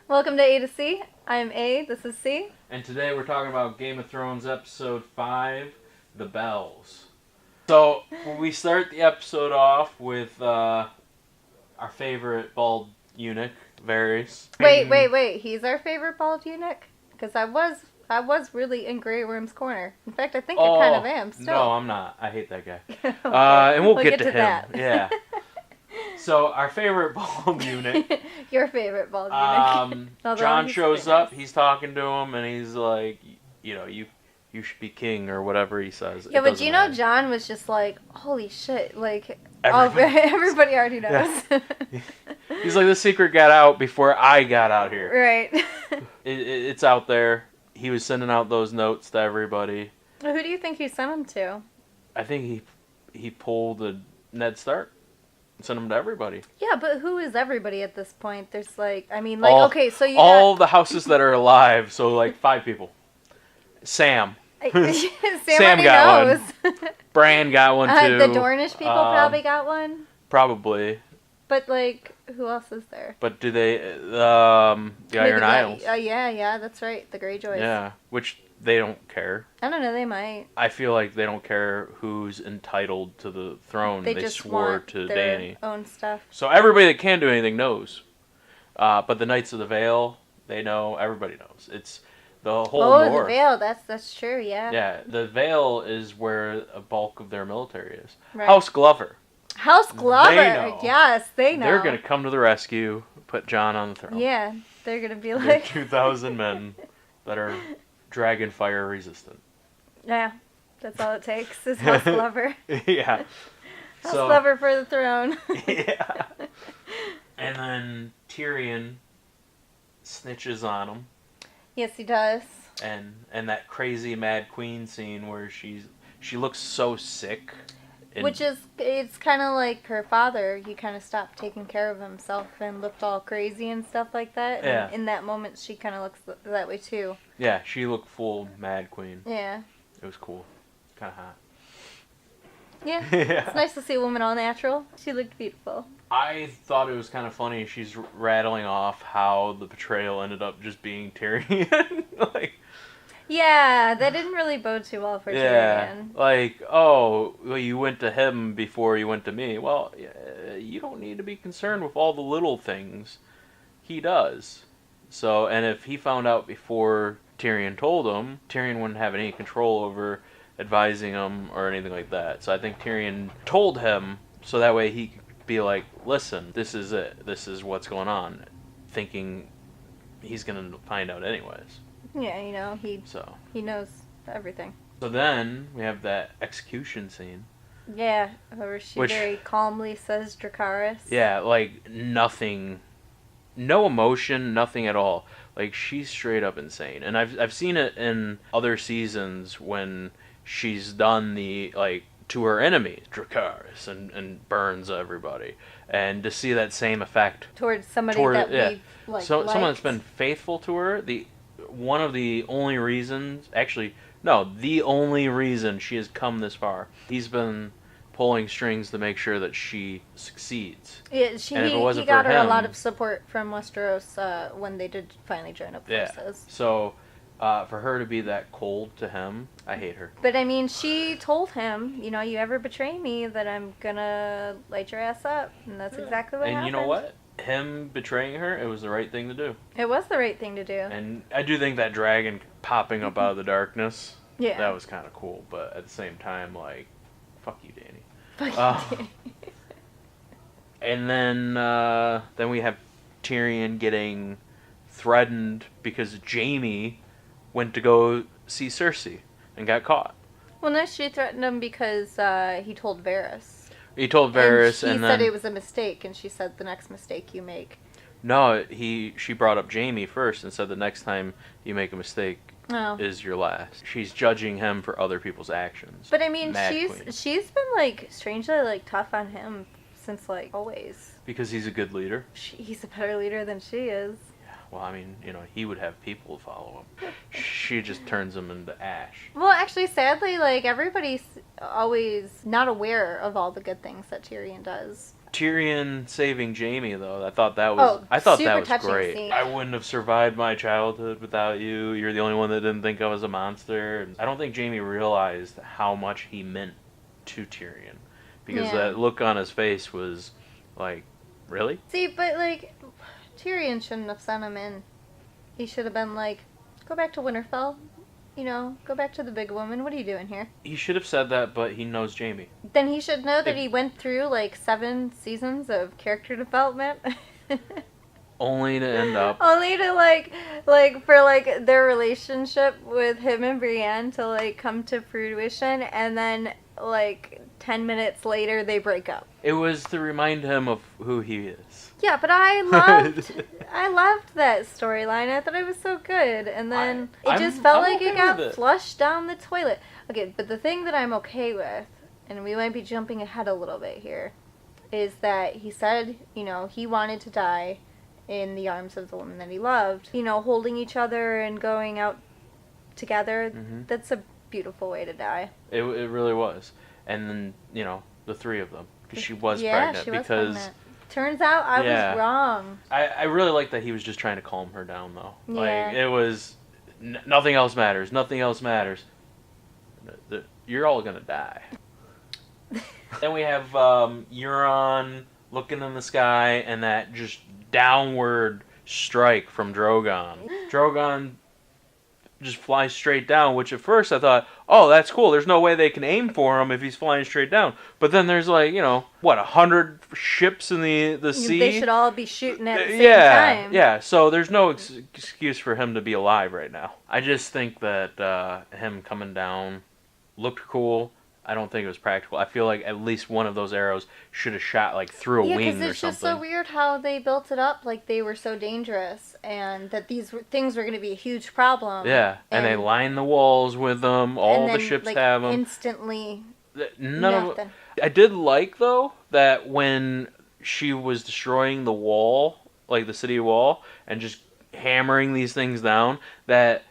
Welcome to A2C. I'm A, this is C. And today we're talking about Game of Thrones Episode 5, The Bells. So, we start the episode off with our favorite bald eunuch, Varys. Wait. He's our favorite bald eunuch? Because I was really in Grey Worm's corner. In fact, I think I kind of am still. No, I'm not. I hate that guy. Okay. And we'll get to him. That. Yeah. So, our favorite bald eunuch. Your favorite bald eunuch. John shows up, he's talking to him, and he's like, you should be king, or whatever he says. Yeah, but you know, John was just like, holy shit, like, everybody already knows. Yeah. He's like, the secret got out before I got out here. Right. It's out there. He was sending out those notes to everybody. Well, who do you think he sent them to? I think he pulled a Ned Stark. Send them to everybody. Yeah, but who is everybody at this point? There's okay, so all the houses that are alive, so like 5 people. Sam. Sam got knows. One. Bran got one too. The Dornish people probably got one. Probably. But like, who else is there? But do they? The Iron Isles. Yeah, that's right. The Greyjoys. Yeah, which they don't care. I don't know. They might. I feel like they don't care who's entitled to the throne. They just swore want to their Dany. Own stuff. So everybody that can do anything knows. But the Knights of the Vale, they know. Everybody knows. It's the whole north. Oh, the Vale. That's true. Yeah. Yeah, the Vale is where a bulk of their military is. Right. House Glover. House Glover. They know. Yes, they know. They're gonna come to the rescue. Put John on the throne. Yeah, they're gonna be They're like 2,000 men that are dragon fire resistant. Yeah, that's all it takes is House Glover. Yeah. House Glover for the throne. Yeah. And then Tyrion snitches on him. Yes, he does. And that crazy Mad Queen scene where she looks so sick. It's kind of like her father. He kind of stopped taking care of himself and looked all crazy and stuff like that. Yeah. And in that moment, she kind of looks that way too. Yeah, she looked full Mad Queen. Yeah. It was cool. Kind of hot. Yeah. Yeah. It's nice to see a woman all natural. She looked beautiful. I thought it was kind of funny. She's rattling off how the betrayal ended up just being Tyrion. Yeah, that didn't really bode too well for Tyrion. Like, well, you went to him before you went to me. Well, you don't need to be concerned with all the little things. He does. So, and if he found out before Tyrion told him, Tyrion wouldn't have any control over advising him or anything like that. So I think Tyrion told him so that way he could be like, listen, this is it. This is what's going on. Thinking he's going to find out anyways. Yeah, he knows everything. So then we have that execution scene. Yeah, where she very calmly says Dracarys. Yeah, like nothing, no emotion, nothing at all. Like she's straight up insane, and I've seen it in other seasons when she's done the to her enemies, Dracarys, and burns everybody, and to see that same effect towards somebody that we someone that's been faithful to her. One of the only reasons, the only reason she has come this far. He's been pulling strings to make sure that she succeeds. Yeah, he got her a lot of support from Westeros when they did finally join up forces. Yeah. So, for her to be that cold to him, I hate her. But I mean, she told him, you ever betray me, that I'm gonna light your ass up, and that's exactly what happened. And you know what? Him betraying her, it was the right thing to do. It was the right thing to do. And I do think that dragon popping up out of the darkness, that was kind of cool. But at the same time, fuck you, Dany. Fuck you, Dany. And then we have Tyrion getting threatened because Jaime went to go see Cersei and got caught. Well, no, she threatened him because he told Varys. He told Varys, and he said it was a mistake, and she said the next mistake you make. No, she brought up Jaime first and said the next time you make a mistake is your last. She's judging him for other people's actions. But I mean, she's been strangely tough on him since always. Because he's a good leader. He's a better leader than she is. Well, I mean, he would have people follow him. She just turns him into ash. Well, actually, sadly, everybody's always not aware of all the good things that Tyrion does. Tyrion saving Jaime, though, I thought that Oh, super was touching great. scene. I wouldn't have survived my childhood without you. You're the only one that didn't think I was a monster. I don't think Jaime realized how much he meant to Tyrion, because that look on his face was like, really? See, but like, Tyrion shouldn't have sent him in. He should have been like, go back to Winterfell. You know, go back to the big woman. What are you doing here? He should have said that, but he knows Jaime. Then he should know that he went through like 7 seasons of character development. Only to end up. Only to like for like their relationship with him and Brienne to like come to fruition, and then like 10 minutes later they break up. It was to remind him of who he is. Yeah, but I loved that storyline. I thought it was so good, and then it just felt like it got flushed down the toilet. Okay, but the thing that I'm okay with, and we might be jumping ahead a little bit here, is that he said, you know, he wanted to die in the arms of the woman that he loved. You know, holding each other and going out together. Mm-hmm. That's a beautiful way to die. It really was. And then, you know, the 3 of them, because she was pregnant. She was pregnant. Turns out I was wrong. I really like that he was just trying to calm her down, though. Yeah. Like, it was, nothing else matters. Nothing else matters. You're all gonna die. Then we have Euron looking in the sky, and that just downward strike from Drogon. Drogon just flies straight down, which at first I thought, oh, that's cool. There's no way they can aim for him if he's flying straight down. But then there's like, you know, 100 ships in the sea? They should all be shooting at the same time. Yeah, so there's no excuse for him to be alive right now. I just think that him coming down looked cool. I don't think it was practical. I feel like at least one of those arrows should have shot like through a wing or something. Yeah, because it's just so weird how they built it up like they were so dangerous and that these things were going to be a huge problem. Yeah, and they line the walls with them. All the ships have them. Instantly. Nothing. I did like, though, that when she was destroying the wall, like the city wall, and just hammering these things down, that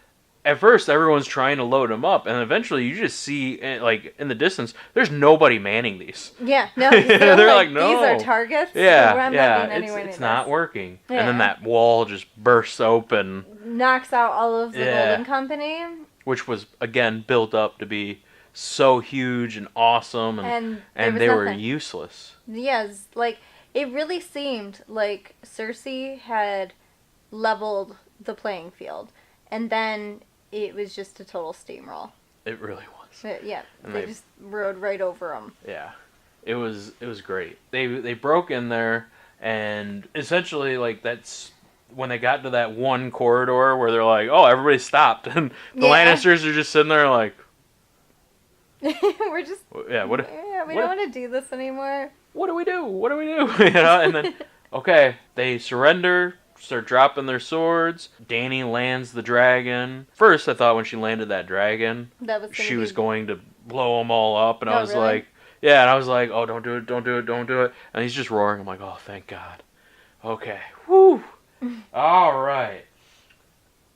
at first everyone's trying to load them up, and eventually you just see, like, in the distance, there's nobody manning these. Yeah, no. They're like, no. These are targets. Yeah, it's not working. Yeah. And then that wall just bursts open. Knocks out all of the Golden Company. Which was, again, built up to be so huge and awesome, and they were useless. Yes, like, it really seemed like Cersei had leveled the playing field, and then it was just a total steamroll. It really was. Yeah, and they just rode right over them. Yeah, it was great. They broke in there, and essentially, like, that's when they got to that one corridor where they're like, oh, everybody stopped, and the Lannisters are just sitting there like, we're just we don't want to do this anymore. What do we do? You know, and then okay, they surrender. Start dropping their swords. Dany lands the dragon. First, I thought when she landed that dragon, she was going to blow them all up, and I was like, yeah, and I was like, oh, don't do it. And he's just roaring. I'm like, oh, thank God. Okay, whew. All right.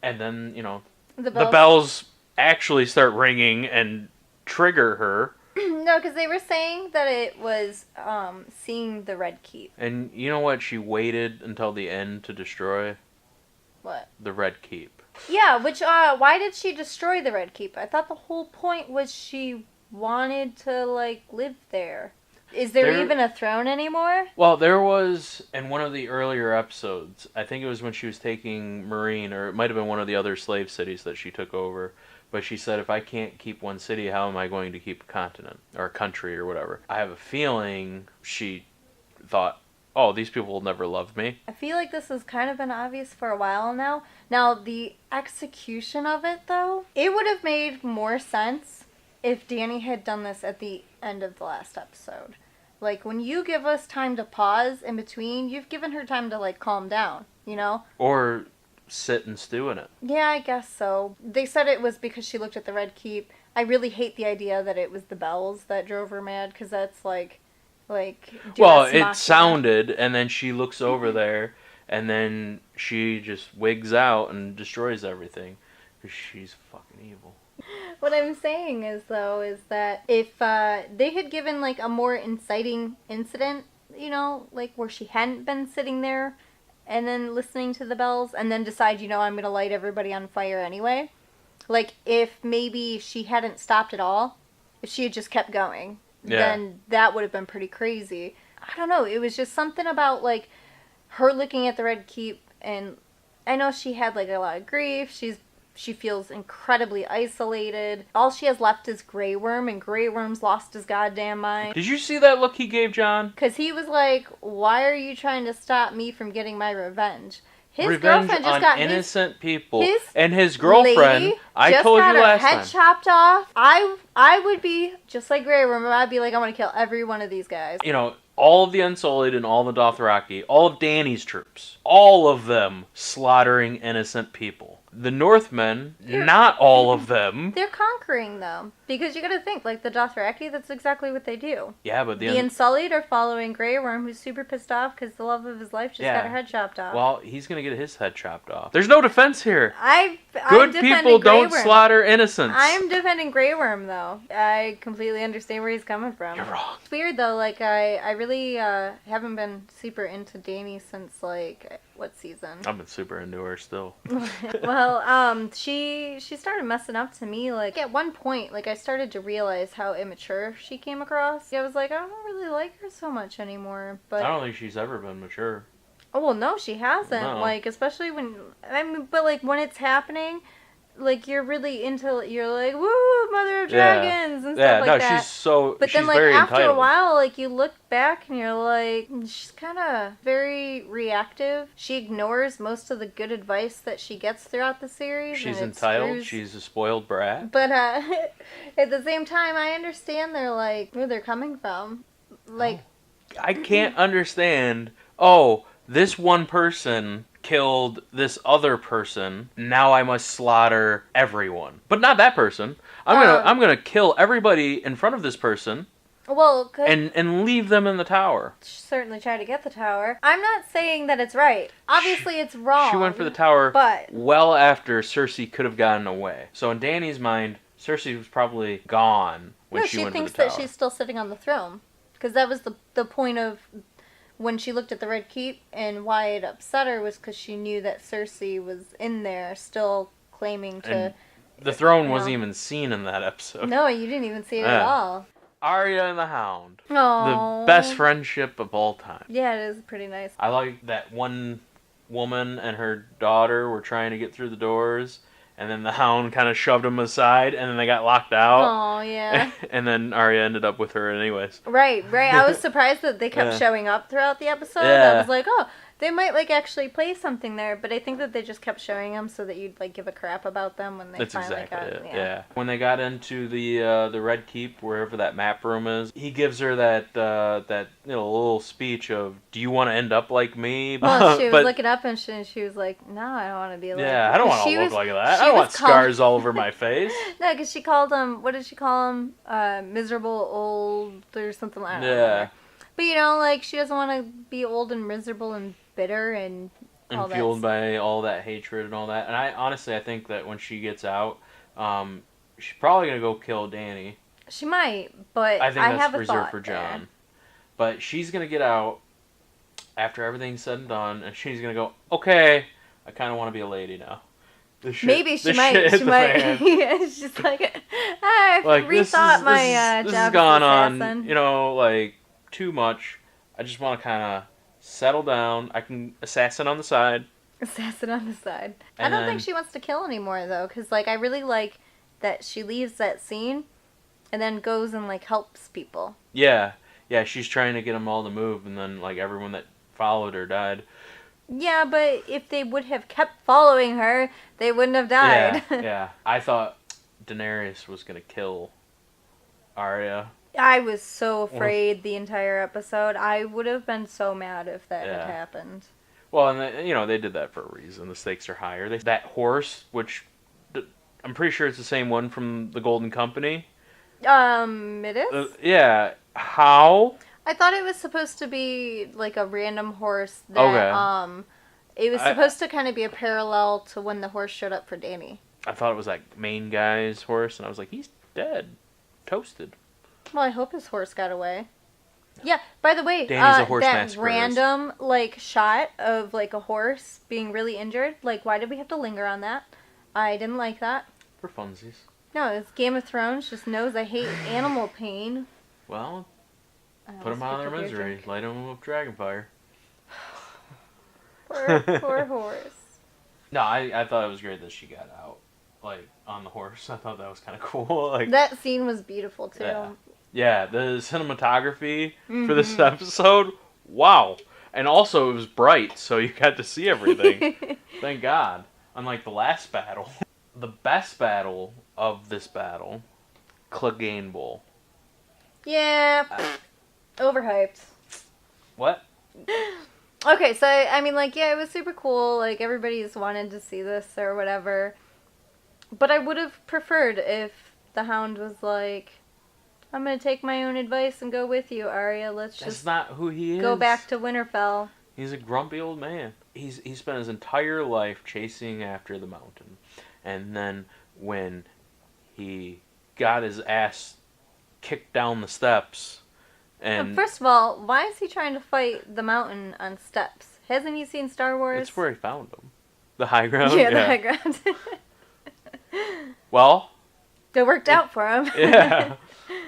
And then, you know, the bells actually start ringing and trigger her. No, because they were saying that it was seeing the Red Keep. And you know what she waited until the end to destroy? What? The Red Keep. Yeah, which, why did she destroy the Red Keep? I thought the whole point was she wanted to, like, live there. Is there even a throne anymore? Well, there was, in one of the earlier episodes, I think it was when she was taking Meereen, or it might have been one of the other slave cities that she took over. But she said, if I can't keep one city, how am I going to keep a continent or a country or whatever? I have a feeling she thought, oh, these people will never love me. I feel like this has kind of been obvious for a while now. Now, the execution of it, though, it would have made more sense if Dany had done this at the end of the last episode. Like, when you give us time to pause in between, you've given her time to, like, calm down, you know? Or sit and stew in it. Yeah, I guess so. They said it was because she looked at the Red Keep. I really hate the idea that it was the bells that drove her mad, because that's like well, it sounded, and then she looks over there, and then she just wigs out and destroys everything, because she's fucking evil. What I'm saying is, though, is that if they had given, like, a more inciting incident you know, like where she hadn't been sitting there and then listening to the bells and then decide, you know, I'm going to light everybody on fire anyway. Like, if maybe she hadn't stopped at all, if she had just kept going, then that would have been pretty crazy. I don't know. It was just something about, like, her looking at the Red Keep, and I know she had, like, a lot of grief. She feels incredibly isolated. All she has left is Grey Worm, and Grey Worm's lost his goddamn mind. Did you see that look he gave John? Because he was like, why are you trying to stop me from getting my revenge? His revenge girlfriend just on got innocent people. And his girlfriend, I told you last time. head chopped off. I would be, just like Grey Worm, I'd be like, I want to kill every one of these guys. You know, all of the Unsullied and all the Dothraki, all of Dany's troops, all of them slaughtering innocent people. The Northmen, not all of them. They're conquering them. Because you gotta think, like the Dothraki, that's exactly what they do. Yeah, but the Unsullied are following Grey Worm, who's super pissed off because the love of his life just got her head chopped off. Well, he's gonna get his head chopped off. There's no defense here. Good people don't slaughter innocents. I'm defending Grey Worm, though. I completely understand where he's coming from. You're wrong. It's weird, though. Like, I really haven't been super into Dany since, like, what season? I've been super into her still. Well, she started messing up to me. Like, at one point, like, I started to realize how immature she came across. I was like, I don't really like her so much anymore. But I don't think she's ever been mature. Oh, well, no, she hasn't. No. Like, especially when, I mean, but, like, when it's happening, like, you're really into, you're like, woo, Mother of Dragons, and stuff like that. Yeah, no, but then, like, very after entitled. a while, like, you look back and you're like, she's kind of very reactive. She ignores most of the good advice that she gets throughout the series. She's entitled. She's a spoiled brat. But, at the same time, I understand they're, like, where they're coming from. Like, I can't understand, this one person killed this other person. Now I must slaughter everyone, but not that person. I'm gonna kill everybody in front of this person. Well, and leave them in the tower. Certainly try to get the tower. I'm not saying that it's right. Obviously, it's wrong. She went for the tower, but well after Cersei could have gotten away. So in Dany's mind, Cersei was probably gone when she went to the tower. No, she thinks that she's still sitting on the throne, because that was the point of when she looked at the Red Keep, and why it upset her was because she knew that Cersei was in there still claiming to... And the throne wasn't even seen in that episode. No, you didn't even see it at all. Arya and the Hound. Aww. The best friendship of all time. Yeah, it is pretty nice. I like that one woman and her daughter were trying to get through the doors, and then the Hound kind of shoved them aside, and then they got locked out. Oh, yeah. And then Arya ended up with her anyways. Right. I was surprised that they kept showing up throughout the episode. I was like, oh, they might, like, actually play something there, but I think that they just kept showing them so that you'd, like, give a crap about them when they finally got it. Yeah. When they got into the Red Keep, wherever that map room is, he gives her that little speech of, do you want to end up like me? Well, she was looking up and she was like, no, I don't want to be like that. Yeah, I don't want to look like that. I don't want scars all over my face. No, because she called him, what did she call him? Miserable old or something like that. Yeah. But, you know, like, she doesn't want to be old and miserable and bitter and all that. Fueled by all that hatred and all that. And I think that when she gets out, she's probably going to go kill Dany. She might, but I think that's have reserved for Jon. There. But she's going to get out after everything's said and done, and she's going to go, okay, I kind of want to be a lady now. Maybe she might. She might. Yeah, she's like, I rethought my job. This has gone on, you know, like, too much. I just want to kind of settle down. I can assassin on the side. I don't think she wants to kill anymore, though, because, like, I really like that she leaves that scene and then goes and, like, helps people. Yeah, she's trying to get them all to move, and then, like, everyone that followed her died. Yeah, but if they would have kept following her, they wouldn't have died. Yeah. I thought Daenerys was going to kill Arya. I was so afraid the entire episode. I would have been so mad if that had happened. Well, and they did that for a reason. The stakes are higher. That horse, which I'm pretty sure it's the same one from the Golden Company. It is? Yeah. How? I thought it was supposed to be like a random horse that it was supposed to kind of be a parallel to when the horse showed up for Dany. I thought it was like main guy's horse, and I was like, he's dead. Toasted. Well, I hope his horse got away. Yeah, by the way, Danny's a horse that masquerade. random, like, shot of, like, a horse being really injured, like, why did we have to linger on that? I didn't like that. For funsies. No, it's Game of Thrones just knows I hate animal pain. Well, put them out of their misery. Light them with dragon fire. Poor horse. No, I thought it was great that she got out, like, on the horse. I thought that was kind of cool. Like, that scene was beautiful, too. Yeah, the cinematography for this episode, wow. And also, it was bright, so you got to see everything. Thank God. Unlike the last battle. The best battle of this battle, Clegane Bowl. Yeah, overhyped. What? Okay, so, I mean, like, yeah, it was super cool. Like, everybody's wanted to see this or whatever. But I would have preferred if the Hound was like, I'm going to take my own advice and go with you, Arya. Let's just... That's not who he is. Go back to Winterfell. He's a grumpy old man. He spent his entire life chasing after the mountain. And then when he got his ass kicked down the steps... And first of all, why is he trying to fight the mountain on steps? Hasn't he seen Star Wars? That's where he found him. The high ground? Yeah, the high ground. Well... It worked out for him. Yeah.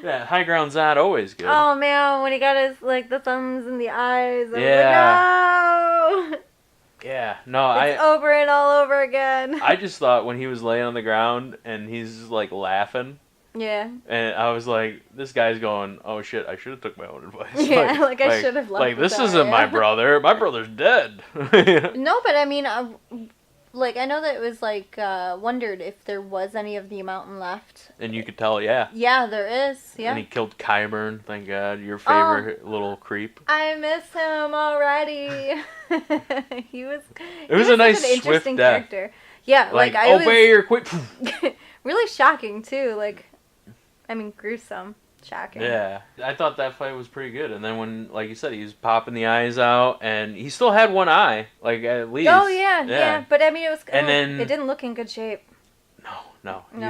Yeah, high ground's not always good. Oh, man, when he got his, like, the thumbs and the eyes. I was like, no! Yeah, no, it's over and all over again. I just thought when he was laying on the ground and he's, like, laughing... Yeah. And I was like, this guy's going, oh shit, I should have took my own advice. Yeah, like I should have left. Like, this isn't my brother. My brother's dead. No, but I mean, like, I know that it was, like, wondered if there was any of the mountain left. And you could tell, yeah. Yeah, there is, yeah. And he killed Qyburn, thank God, your favorite little creep. I miss him already. He was a nice, an interesting swift death. character. Yeah, like I obey your quick. Really shocking, too, like... I mean, gruesome. Shocking. Yeah. I thought that fight was pretty good. And then when, like you said, he was popping the eyes out, and he still had one eye, like, at least. Oh, yeah. But, I mean, it was... And then... It didn't look in good shape. No. And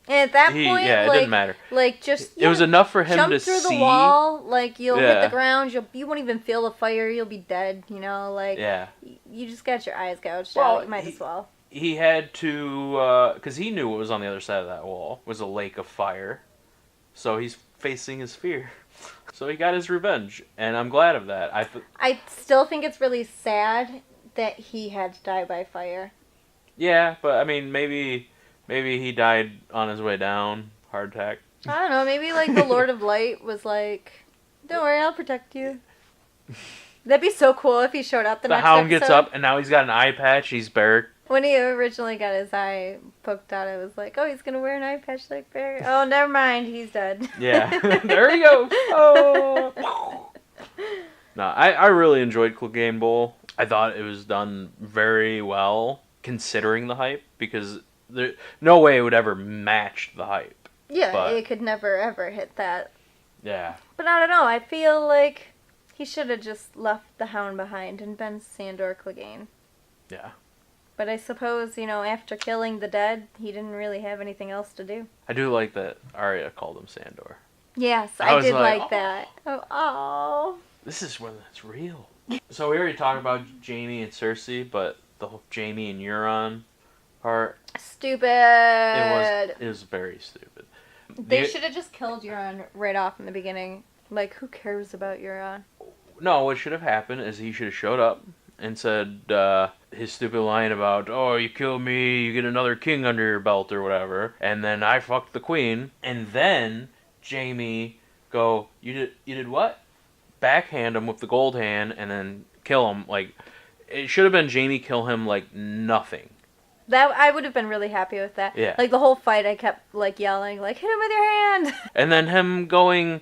at that point, it didn't matter. Like, just... It was enough for him to see... Jump through the wall, like, you'll hit the ground, you won't even feel the fire, you'll be dead, you know, like... Yeah. You just got your eyes gouged out, you might as well. He had to, because he knew what was on the other side of that wall was a lake of fire. So he's facing his fear. So he got his revenge, and I'm glad of that. I still think it's really sad that he had to die by fire. Yeah, but I mean, maybe he died on his way down, heart attack. I don't know, maybe like the Lord of Light was like, don't worry, I'll protect you. That'd be so cool if he showed up the next episode. The Hound gets up, and now he's got an eye patch, he's Beric. When he originally got his eye poked out, I was like, oh, he's going to wear an eye patch like Barry. Oh, never mind. He's dead. Yeah. There he goes. Oh. No, I really enjoyed Clegane Bowl. I thought it was done very well, considering the hype, because no way it would ever match the hype. Yeah, it could never, ever hit that. Yeah. But I don't know. I feel like he should have just left the Hound behind and been Sandor Clegane. Yeah. But I suppose, after killing the dead, he didn't really have anything else to do. I do like that Arya called him Sandor. Yes, I did like that. Oh. This is when it's real. So we already talked about Jaime and Cersei, but the whole Jaime and Euron part... Stupid. It was very stupid. They should have just killed Euron right off in the beginning. Like, who cares about Euron? No, what should have happened is he should have showed up and said his stupid line about, oh, you kill me, you get another king under your belt or whatever, and then I fucked the queen, and then Jaime go, you did what? Backhand him with the gold hand, and then kill him. Like, it should have been Jaime kill him like nothing. That I would have been really happy with that. Yeah. Like, the whole fight, I kept, like, yelling, like, hit him with your hand! And then him going...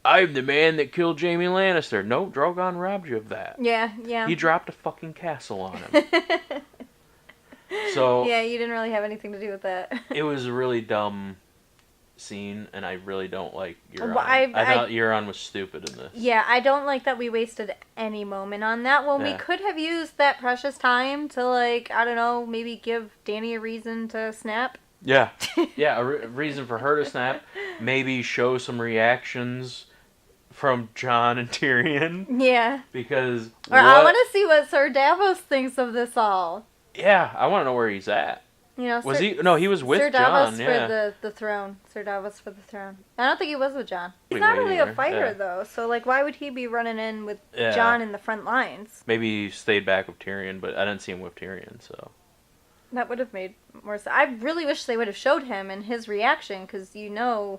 I'm the man that killed Jaime Lannister. No, Drogon robbed you of that. Yeah. He dropped a fucking castle on him. So... Yeah, you didn't really have anything to do with that. It was a really dumb scene, and I really don't like Euron. I thought Euron was stupid in this. Yeah, I don't like that we wasted any moment on that when we could have used that precious time to, like, I don't know, maybe give Dany a reason to snap. Yeah. Yeah, a reason for her to snap. Maybe show some reactions from Jon and Tyrion. Yeah. Because I want to see what Sir Davos thinks of this all. Yeah, I want to know where he's at. You know, was he? No, he was with Sir Davos Jon. Yeah. for the throne. Sir Davos for the throne. I don't think he was with Jon. He's not really a fighter though, so like, why would he be running in with Jon in the front lines? Maybe he stayed back with Tyrion, but I didn't see him with Tyrion, so. That would have made more sense. I really wish they would have showed him and his reaction, because you know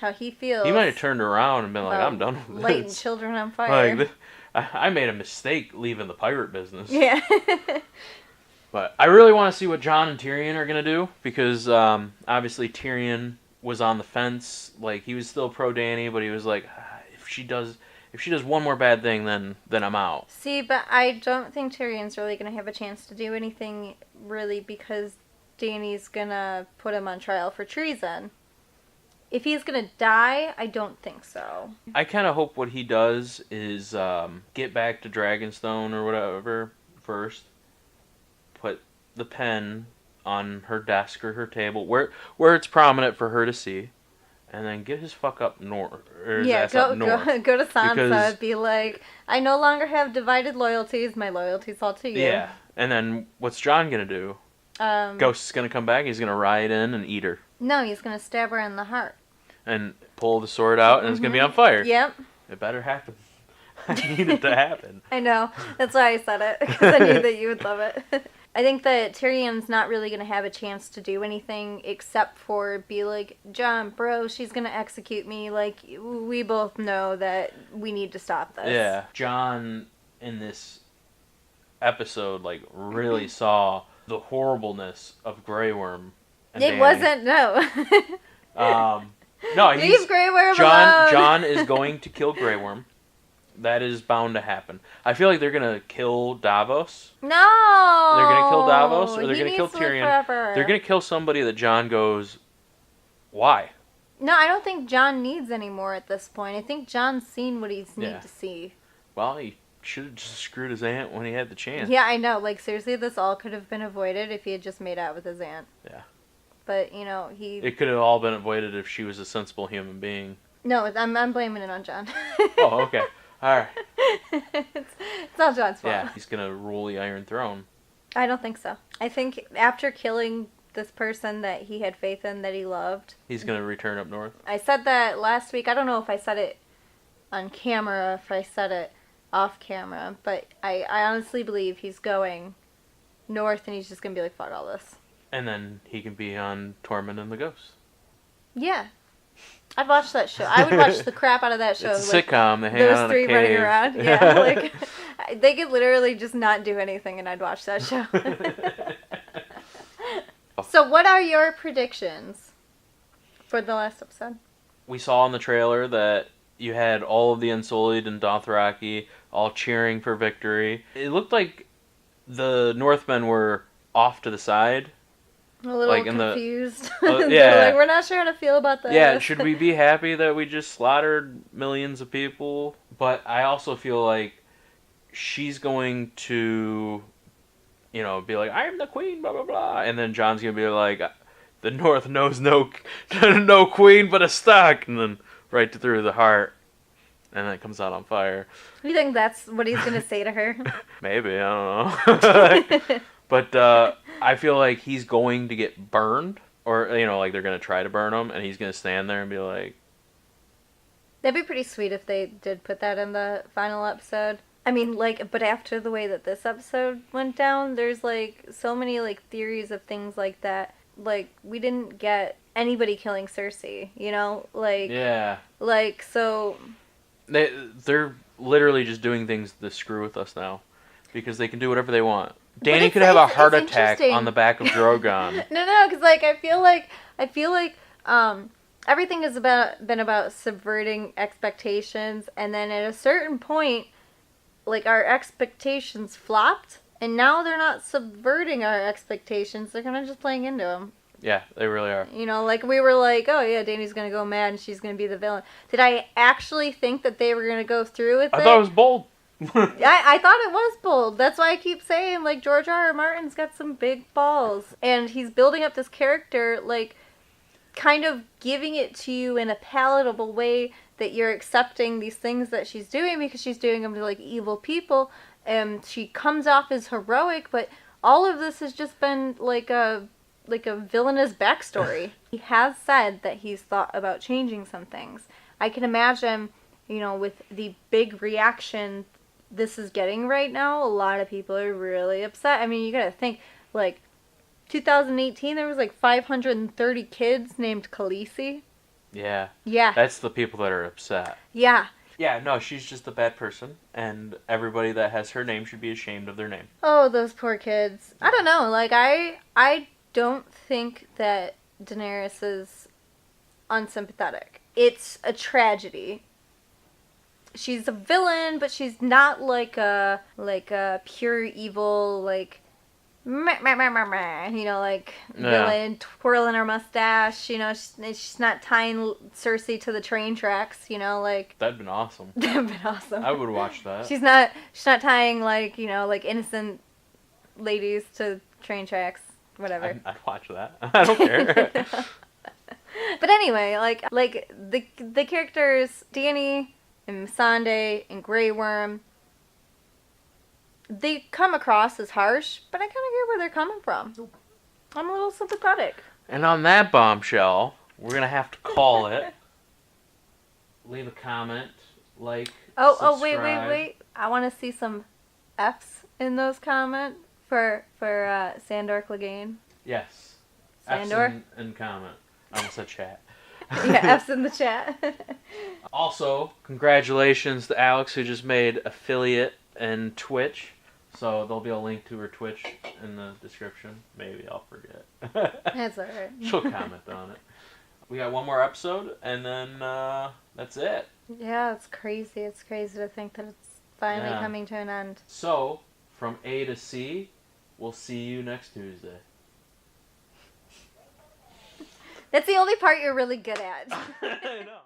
how he feels. He might have turned around and been like, "I'm done with this." Lighting children on fire. Like, I made a mistake leaving the pirate business. Yeah. But I really want to see what Jon and Tyrion are going to do, because obviously Tyrion was on the fence. Like, he was still pro Dany, but he was like, if she does one more bad thing, then I'm out. See, but I don't think Tyrion's really going to have a chance to do anything, really, because Dany's going to put him on trial for treason. If he's going to die, I don't think so. I kind of hope what he does is get back to Dragonstone or whatever first. Put the pen on her desk or her table, where it's prominent for her to see, and then get his fuck up north. Yeah, go to Sansa and be like, I no longer have divided loyalties. My loyalty's all to you. Yeah, and then what's Jon gonna do? Ghost's gonna come back. He's gonna ride in and eat her. No, he's gonna stab her in the heart. And pull the sword out, and it's gonna be on fire. Yep. It better happen. I need it to happen. I know. That's why I said it, because I knew that you would love it. I think that Tyrion's not really going to have a chance to do anything except for be like, Jon, bro, she's going to execute me. Like, we both know that we need to stop this. Yeah. Jon, in this episode, like, really saw the horribleness of Grey Worm. And it Dany. wasn't, no. No, leave Grey Worm alone. Jon is going to kill Grey Worm. That is bound to happen. I feel like they're gonna kill Davos. No! They're gonna kill Davos, or they're gonna kill Tyrion. They're gonna kill somebody that Jon goes, why? No, I don't think Jon needs any more at this point. I think Jon's seen what he's need to see. Well, he should have just screwed his aunt when he had the chance. Yeah, I know. Like, seriously, this all could have been avoided if he had just made out with his aunt. Yeah. But, you know, it could have all been avoided if she was a sensible human being. No, I'm blaming it on Jon. Oh, okay. Alright. It's not Jon's fault. Yeah, he's gonna rule the Iron Throne. I don't think so. I think after killing this person that he had faith in, that he loved, he's gonna return up north. I said that last week. I don't know if I said it on camera or if I said it off camera, but I honestly believe he's going north and he's just gonna be like, fuck all this. And then he can be on Tormund and the Ghosts. Yeah. I'd watch that show. I would watch the crap out of that show. It's a sitcom. They hang those out in three a cave. running around. Yeah, like they could literally just not do anything, and I'd watch that show. So, what are your predictions for the last episode? We saw in the trailer that you had all of the Unsullied and Dothraki all cheering for victory. It looked like the Northmen were off to the side. A little confused. Yeah. Like, we're not sure how to feel about this. Yeah, should we be happy that we just slaughtered millions of people? But I also feel like she's going to, you know, be like, I'm the queen, blah, blah, blah. And then Jon's going to be like, the North knows no queen but a Stark. And then right through the heart. And then it comes out on fire. You think that's what he's going to say to her? Maybe, I don't know. But I feel like he's going to get burned, or, you know, like they're going to try to burn him, and he's going to stand there and be like... That'd be pretty sweet if they did put that in the final episode. I mean, like, but after the way that this episode went down, there's, like, so many, like, theories of things like that. Like, we didn't get anybody killing Cersei, you know? Like... Yeah. Like, so... They're literally just doing things to screw with us now. Because they can do whatever they want. Dany could have a heart attack on the back of Drogon. No, because like I feel like everything has been about subverting expectations, and then at a certain point, like our expectations flopped, and now they're not subverting our expectations; they're kind of just playing into them. Yeah, they really are. You know, like we were like, oh yeah, Dany's gonna go mad and she's gonna be the villain. Did I actually think that they were gonna go through with it? I thought it was bold. I thought it was bold. That's why I keep saying, like, George R.R. Martin's got some big balls. And he's building up this character, like, kind of giving it to you in a palatable way that you're accepting these things that she's doing because she's doing them to, like, evil people, and she comes off as heroic, but all of this has just been like a villainous backstory. He has said that he's thought about changing some things. I can imagine, you know, with the big reaction this is getting right now, a lot of people are really upset. I mean, you gotta think, like, 2018, there was like 530 kids named Khaleesi. Yeah. Yeah. That's the people that are upset. Yeah. Yeah, no, she's just a bad person, and everybody that has her name should be ashamed of their name. Oh, those poor kids. I don't know. Like, I don't think that Daenerys is unsympathetic. It's a tragedy. She's a villain, but she's not like a pure evil, like, meh, meh, meh, meh, meh, you know, like, villain twirling her mustache, you know, she's not tying Cersei to the train tracks, you know, like. That'd been awesome. That'd been awesome. I would watch that. She's not tying, like, you know, like, innocent ladies to train tracks, whatever. I'd watch that. I don't care. But anyway, like the characters, Dany and Missandei and Grey Worm, they come across as harsh, but I kind of get where they're coming from. I'm a little sympathetic. And on that bombshell, we're going to have to call it. Leave a comment, like, Oh, wait. I want to see some F's in those comments for Sandor Clegane. Yes. Sandor? F's in comment. I almost said chat. Yeah, F's in the chat. Also, congratulations to Alex, who just made affiliate in Twitch. So there'll be a link to her Twitch in the description. Maybe I'll forget. That's alright. She'll comment on it. We got one more episode, and then that's it. Yeah, it's crazy. It's crazy to think that it's finally coming to an end. So, from A to C, we'll see you next Tuesday. That's the only part you're really good at. I know.